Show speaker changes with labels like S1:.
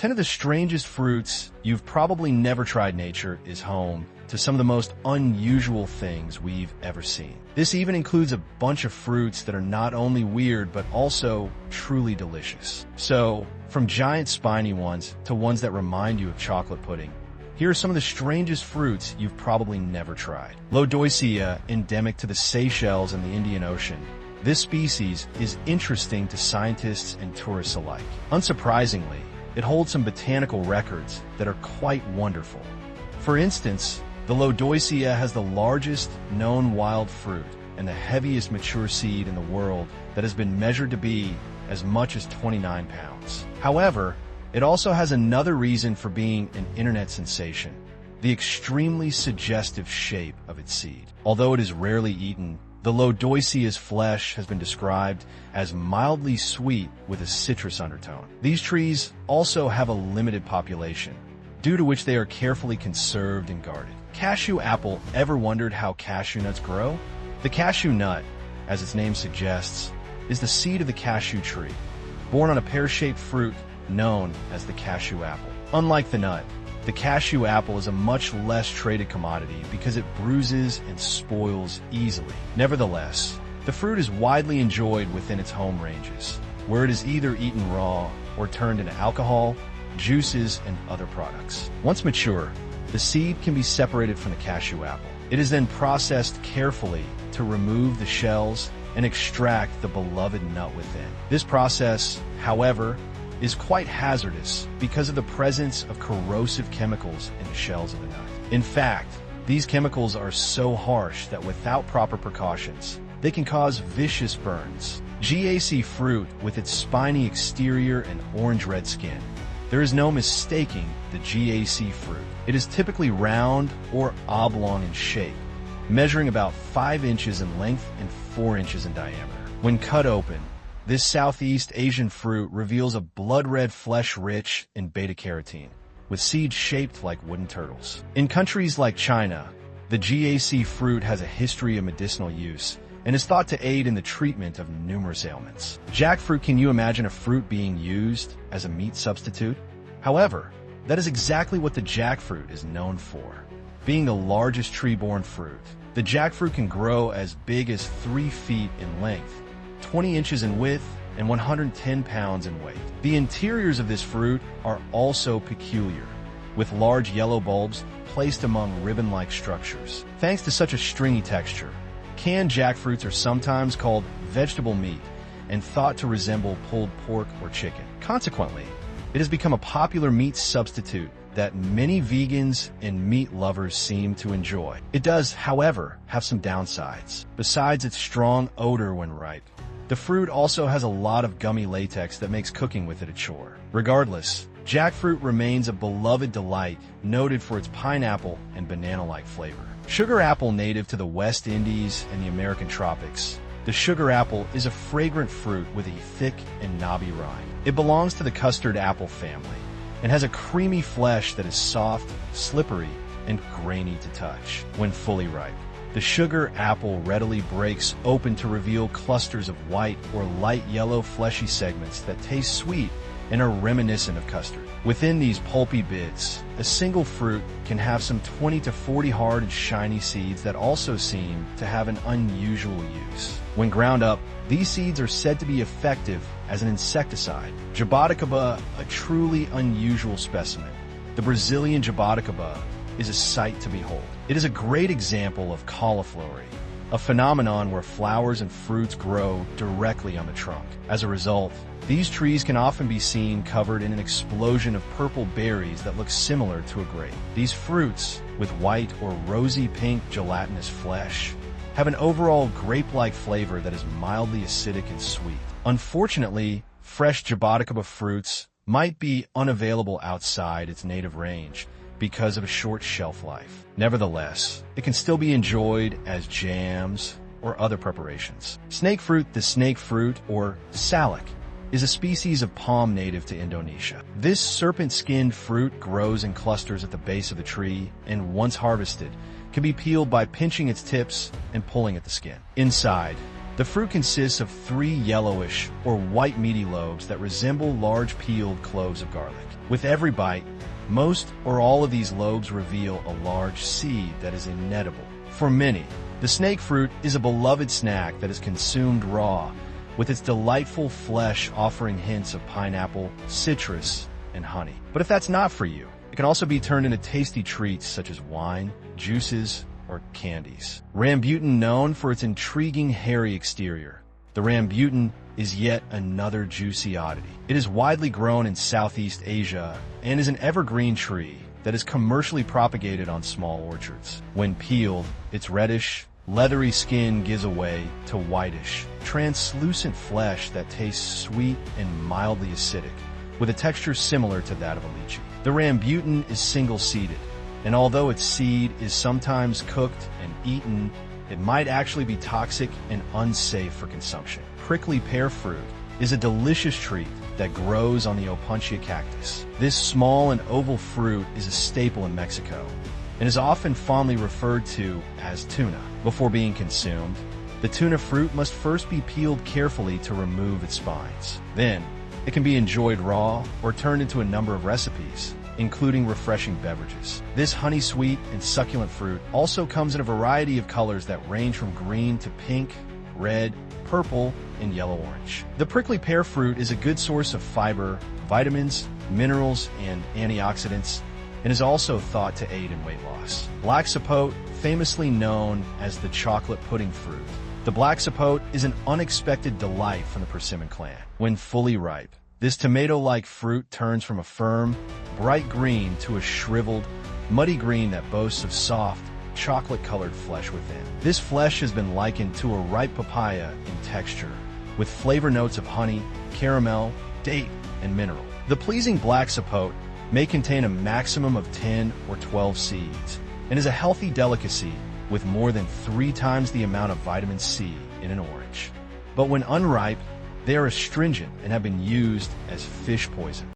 S1: 10 of the strangest fruits you've probably never tried. Nature is home to some of the most unusual things we've ever seen. This even includes a bunch of fruits that are not only weird, but also truly delicious. So, from giant spiny ones to ones that remind you of chocolate pudding, here are some of the strangest fruits you've probably never tried. Lodoicea, endemic to the Seychelles and the Indian Ocean. This species is interesting to scientists and tourists alike. Unsurprisingly, it holds some botanical records that are quite wonderful. For instance, the Lodoicea has the largest known wild fruit and the heaviest mature seed in the world that has been measured to be as much as 29 pounds. However, it also has another reason for being an internet sensation: the extremely suggestive shape of its seed. Although it is rarely eaten, the Lodoicea's flesh has been described as mildly sweet with a citrus undertone. These trees also have a limited population, due to which they are carefully conserved and guarded. Cashew apple. Ever wondered how cashew nuts grow? The cashew nut, as its name suggests, is the seed of the cashew tree, born on a pear-shaped fruit known as the cashew apple. Unlike the nut, the cashew apple is a much less traded commodity because it bruises and spoils easily. Nevertheless, the fruit is widely enjoyed within its home ranges, where it is either eaten raw or turned into alcohol, juices, and other products. Once mature, the seed can be separated from the cashew apple. It is then processed carefully to remove the shells and extract the beloved nut within. This process, however, is quite hazardous because of the presence of corrosive chemicals in the shells of the nut. In fact, these chemicals are so harsh that without proper precautions, they can cause vicious burns. GAC fruit, with its spiny exterior and orange-red skin. There is no mistaking the GAC fruit. It is typically round or oblong in shape, measuring about 5 inches in length and 4 inches in diameter. When cut open, this Southeast Asian fruit reveals a blood-red flesh rich in beta-carotene, with seeds shaped like wooden turtles. In countries like China, the GAC fruit has a history of medicinal use and is thought to aid in the treatment of numerous ailments. Jackfruit. Can you imagine a fruit being used as a meat substitute? However, that is exactly what the jackfruit is known for, being the largest tree-borne fruit. The jackfruit can grow as big as 3 feet in length, 20 inches in width, and 110 pounds in weight. The interiors of this fruit are also peculiar, with large yellow bulbs placed among ribbon-like structures. Thanks to such a stringy texture, canned jackfruits are sometimes called vegetable meat and thought to resemble pulled pork or chicken. Consequently, it has become a popular meat substitute that many vegans and meat lovers seem to enjoy. It does, however, have some downsides. Besides its strong odor when ripe, the fruit also has a lot of gummy latex that makes cooking with it a chore. Regardless, jackfruit remains a beloved delight, noted for its pineapple and banana-like flavor. Sugar apple. Native to the West Indies and the American tropics, the sugar apple is a fragrant fruit with a thick and knobby rind. It belongs to the custard apple family and has a creamy flesh that is soft, slippery, and grainy to touch. When fully ripe, the sugar apple readily breaks open to reveal clusters of white or light yellow fleshy segments that taste sweet and are reminiscent of custard. Within these pulpy bits, a single fruit can have some 20 to 40 hard and shiny seeds that also seem to have an unusual use. When ground up, these seeds are said to be effective as an insecticide. Jaboticaba, a truly unusual specimen. The Brazilian jaboticaba is a sight to behold. It is a great example of cauliflowery, a phenomenon where flowers and fruits grow directly on the trunk. As a result, these trees can often be seen covered in an explosion of purple berries that look similar to a grape. These fruits, with white or rosy pink gelatinous flesh, have an overall grape-like flavor that is mildly acidic and sweet. Unfortunately, fresh jaboticaba fruits might be unavailable outside its native range because of a short shelf life. Nevertheless, it can still be enjoyed as jams or other preparations. Snake fruit. The snake fruit, or salak, is a species of palm native to Indonesia. This serpent-skinned fruit grows in clusters at the base of the tree and, once harvested, can be peeled by pinching its tips and pulling at the skin. Inside, the The fruit consists of 3 yellowish or white meaty lobes that resemble large peeled cloves of garlic. With every bite, most or all of these lobes reveal a large seed that is inedible. For many, the snake fruit is a beloved snack that is consumed raw, with its delightful flesh offering hints of pineapple, citrus, and honey. But if that's not for you, it can also be turned into tasty treats such as wine, juices, or candies. Rambutan, known for its intriguing hairy exterior, the rambutan is yet another juicy oddity. It is widely grown in Southeast Asia and is an evergreen tree that is commercially propagated on small orchards. When peeled, its reddish, leathery skin gives way to whitish, translucent flesh that tastes sweet and mildly acidic, with a texture similar to that of a lychee. The rambutan is single-seeded, and although its seed is sometimes cooked and eaten, it might actually be toxic and unsafe for consumption. Prickly pear fruit is a delicious treat that grows on the opuntia cactus. This small and oval fruit is a staple in Mexico and is often fondly referred to as tuna. Before being consumed, the tuna fruit must first be peeled carefully to remove its spines. Then, it can be enjoyed raw or turned into a number of recipes, including refreshing beverages. This honey-sweet and succulent fruit also comes in a variety of colors that range from green to pink, red, purple, and yellow-orange. The prickly pear fruit is a good source of fiber, vitamins, minerals, and antioxidants, and is also thought to aid in weight loss. Black sapote, famously known as the chocolate pudding fruit. The black sapote is an unexpected delight from the persimmon clan. When fully ripe, this tomato-like fruit turns from a firm, bright green to a shriveled, muddy green that boasts of soft, chocolate-colored flesh within. This flesh has been likened to a ripe papaya in texture, with flavor notes of honey, caramel, date, and mineral. The pleasing black sapote may contain a maximum of 10 or 12 seeds, and is a healthy delicacy with more than 3 times the amount of vitamin C in an orange. But when unripe, they are astringent and have been used as fish poison.